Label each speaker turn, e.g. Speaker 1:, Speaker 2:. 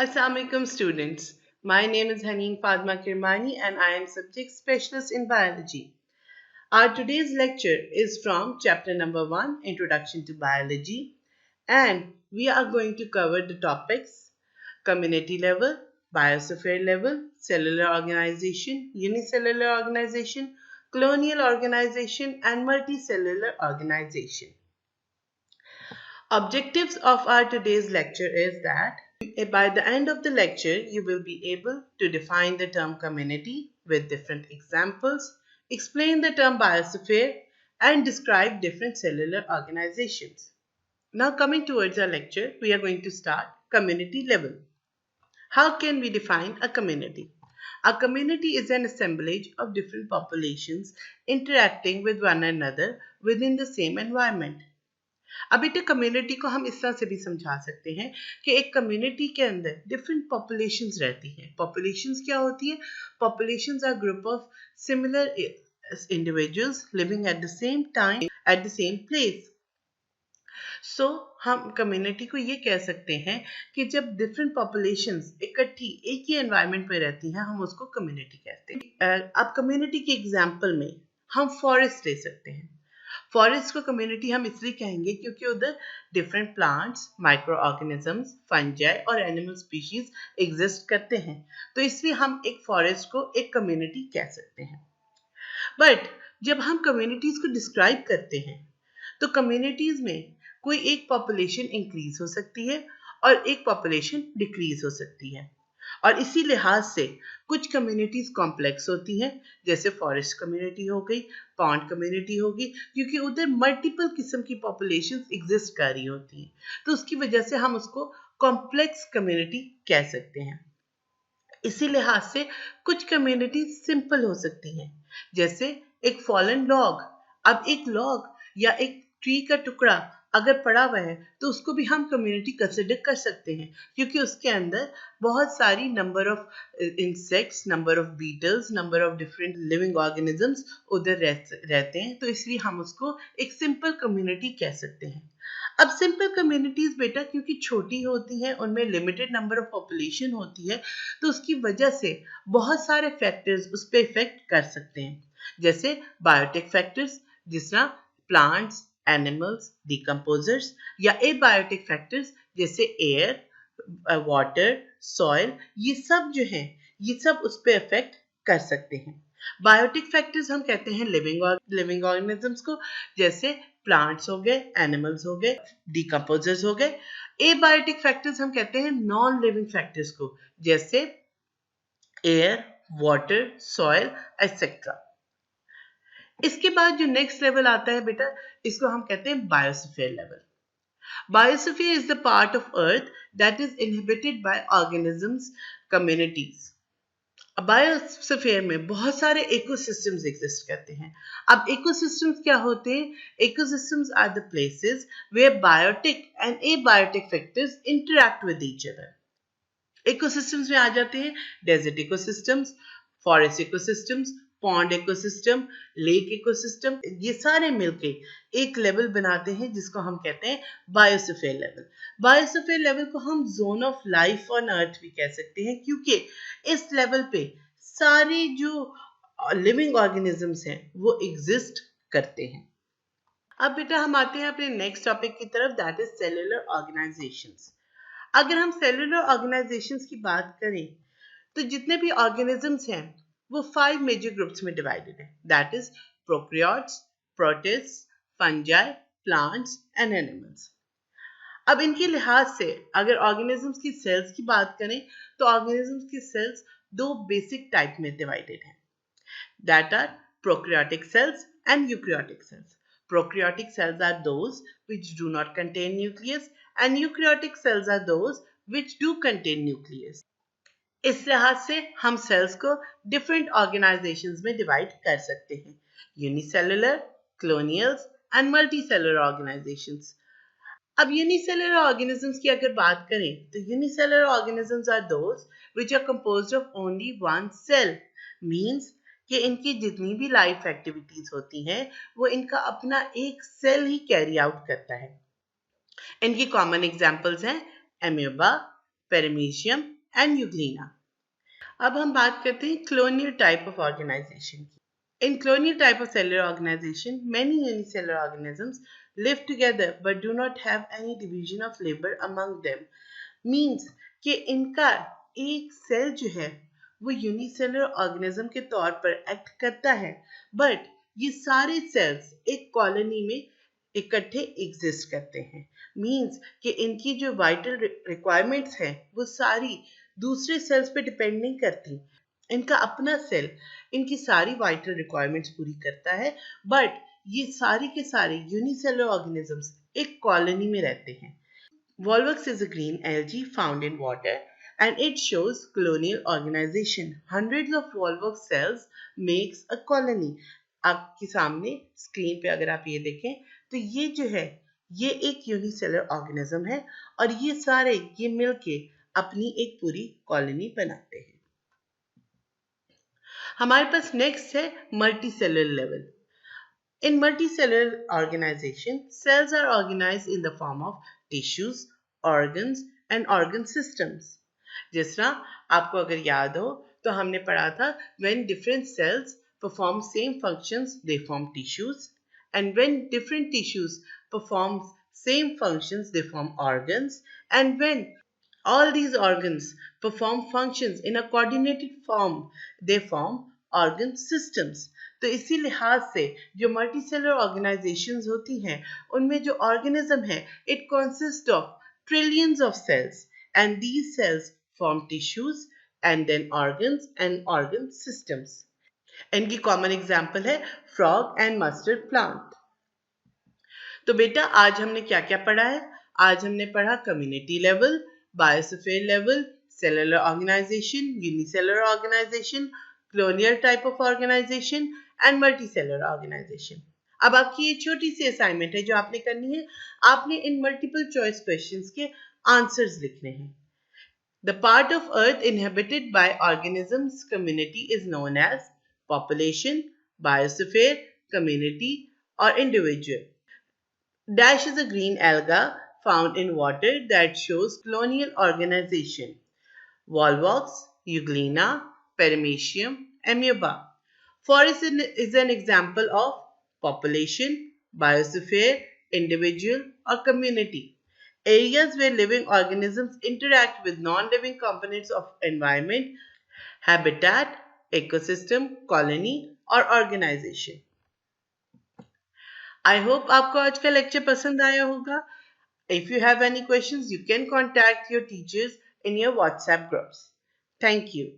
Speaker 1: Assalamualaikum students. My name is Haneen Padma Kirmani and I am subject specialist in biology. Our today's lecture is from chapter number 1, Introduction to Biology, and we are going to cover the topics community level, biosphere level, cellular organization, unicellular organization, colonial organization, and multicellular organization. Objectives of our today's lecture is that by the end of the lecture, you will be able to define the term community with different examples, explain the term biosphere, and describe different cellular organizations. Now coming towards our lecture, we are going to start community level. How can we define a community? A community is an assemblage of different populations interacting with one another within the same environment. अब बेटा community को हम इस तरह से भी समझा सकते हैं कि एक कम्युनिटी के अंदर डिफरेंट पॉपुलेशंस रहती हैं. पॉपुलेशंस क्या होती है? Populations are group of similar individuals living at the same time at the same place. So हम कम्युनिटी को ये कह सकते हैं कि जब डिफरेंट पॉपुलेशंस इकट्ठी एक ही एनवायरनमेंट में रहती हैं, हम उसको कम्युनिटी कहते हैं. अब कम्युनिटी के एग्जाम्पल में हम फॉरेस्ट ले सकते हैं. फॉरेस्ट को कम्युनिटी हम इसलिए कहेंगे क्योंकि उधर different plants, micro organisms, fungi और एनिमल स्पीशीज एग्जिस्ट करते हैं, तो इसलिए हम एक फॉरेस्ट को एक कम्युनिटी कह सकते हैं. बट जब हम कम्युनिटीज को डिस्क्राइब करते हैं तो कम्युनिटीज में कोई एक पॉपुलेशन इंक्रीज हो सकती है और एक पॉपुलेशन डिक्रीज हो सकती है, और इसी लिहाज से कुछ कम्युनिटीज कॉम्प्लेक्स होती हैं, जैसे फॉरेस्ट कम्युनिटी हो गई, पॉन्ड कम्युनिटी होगी, क्योंकि उधर मल्टीपल किस्म की पॉपुलेशंस एग्जिस्ट कर रही होती हैं, तो उसकी वजह से हम उसको कॉम्प्लेक्स कम्युनिटी कह सकते हैं. इसी लिहाज से कुछ कम्युनिटी सिंपल हो सकती हैं, जैसे एक फॉलन लॉग. अब एक लॉग या एक ट्री का टुकड़ा अगर पड़ा हुआ है तो उसको भी हम कम्युनिटी कंसिडर कर सकते हैं, क्योंकि उसके अंदर बहुत सारी number of insects, number of beetles, number of different living organisms उधर रहते हैं, तो इसलिए हम उसको एक सिंपल कम्युनिटी कह सकते हैं. अब सिंपल कम्युनिटीज बेटा क्योंकि छोटी होती हैं, उनमें लिमिटेड नंबर ऑफ पॉपुलेशन होती है, तो उसकी वजह से बहुत सारे फैक्टर्स उस पर इफेक्ट कर सकते हैं, जैसे बायोटिक फैक्टर्स जिस तरह प्लांट्स, एनिमल्स, डिकम्पोजर्स, या एबायोटिक फैक्टर्स जैसे एयर, वाटर, सॉइल, ये सब जो हैं ये सब उस पर इफेक्ट कर सकते हैं. बायोटिक फैक्टर्स हम कहते हैं लिविंग ऑर्गेनिजम्स को, जैसे प्लांट्स हो गए, एनिमल्स हो गए, डिकम्पोजर्स हो गए. एबायोटिक फैक्टर्स हम कहते हैं नॉन लिविंग फैक्टर्स को, जैसे एयर, वाटर, सॉइल एक्सेट्रा. इसके बाद जो नेक्स्ट लेवल आता है बेटा, इसको हम कहते हैं biosphere level. Biosphere is the part of earth that is inhabited bye organisms communities. Biosphere में बहुत सारे इकोसिस्टम्स एग्जिस्ट करते हैं. अब इकोसिस्टम्स क्या होते हैं? Ecosystems are the places where biotic and abiotic factors interact with each other. Ecosystems में आ जाते हैं desert ecosystems, forest ecosystems, pond ecosystem, lake ecosystem, ये सारे मिलके एक लेवल बनाते हैं जिसको हम कहते हैं बायोस्फीयर लेवल. बायोस्फीयर लेवल को हम zone of life on earth भी कह सकते हैं, क्योंकि इस लेवल पे सारे जो लिविंग ऑर्गेनिजम्स हैं वो एग्जिस्ट करते हैं. अब बेटा हम आते हैं अपने नेक्स्ट टॉपिक की तरफ, दैट इज सेलुलर ऑर्गेनाइजेशंस. अगर हम सेलुलर ऑर्गेनाइजेशंस की बात करें तो जितने भी ऑर्गेनिजम्स हैं वो 5 मेजर ग्रुप्स में डिवाइडेड है, that is prokaryotes, protist, fungi, plants and animals. अब इनके लिहाज से अगर ऑर्गेनिजम्स की सेल्स की बात करें तो ऑर्गेनिजम्स की सेल्स 2 बेसिक टाइप में डिवाइडेड है, that are prokaryotic cells and eukaryotic cells. Prokaryotic cells are those which do not contain nucleus and eukaryotic cells are those which do contain nucleus. इस लिहाज से हम सेल्स को different organisations में divide कर सकते हैं, unicellular, colonials and multicellular organisations. अब यूनिसेलुलर ऑर्गेनिजम्स की अगर बात करें तो unicellular organisms are those which are composed of only one cell. Means कि इनकी जितनी भी लाइफ एक्टिविटीज होती हैं वो इनका अपना एक सेल ही कैरी आउट करता है. इनकी कॉमन एग्जांपल्स हैं एमीबा, पेरिमीशियम एंड यूग्लिना। अब हम बात करते हैं colonial type of organization की। In colonial type of cellular organization, many unicellular organisms live together but do not have any division of labor among them. Means कि इनका एक सेल जो है वो यूनिसेलुलर ऑर्गेनिज्म के तौर पर एक्ट करता है, बट ये सारे सेल्स एक कॉलोनी में इकट्ठे एग्जिस्ट करते हैं। मींस कि इनकी जो वाइटल रिक्वायरमेंट्स हैं वो सारी दूसरे सेल्स पे डिपेंड नहीं करती। इनका अपना सेल इनकी सारी वाइटल रिक्वायरमेंट्स पूरी करता है, बट ये सारे के सारे यूनिसेलुलर ऑर्गेनिजम्स एक कॉलोनी में रहते हैं। Volvox is a green algae found in water and it shows colonial organization. Hundreds of Volvox cells makes a colony. आपके सामने स्क्रीन पे अगर आप ये देखें तो ये जो है ये एक यूनिसेलुलर ऑर्गेनिज्म है और ये सारे ये मिलके अपनी एक पूरी कॉलोनी बनाते हैं। हमारे पास नेक्स्ट है multicellular level. In multicellular organization, cells are organized in the form of tissues, organs and organ systems. जिस तरह आपको अगर याद हो तो हमने पढ़ा था when different cells perform same functions they form tissues, and when different tissues perform same functions they form organs, and when all these organs perform functions in a coordinated form they form organ systems. तो इसी लिहाज से जो multicellular organisations होती हैं उनमें जो organism है it consist of trillions of cells and these cells form tissues and then organs and organ systems. इनकी कॉमन एग्जांपल है फ्रॉग एंड मस्टर्ड प्लांट। तो बेटा आज हमने क्या क्या पढ़ा है? आज हमने पढ़ा community level, biosphere level, cellular organisation, unicellular organisation, colonial type of organization and multicellular organization. अब आपकी ये छोटी सी असाइनमेंट है जो आपने करनी है। आपने इन मल्टीपल चॉइस क्वेश्चंस के आंसर्स लिखने हैं। The part of earth inhabited by organisms community is known as population, biosphere, community or individual. Dash is a green alga found in water that shows colonial organization. Volvox, Euglena, Paramecium, amoeba. Forest is an example of population, biosphere, individual or community. Areas where living organisms interact with non-living components of environment, habitat, ecosystem, colony or organization. I hope आपको आज का lecture पसंद आया होगा. If you have any questions, you can contact your teachers in your WhatsApp groups. Thank you.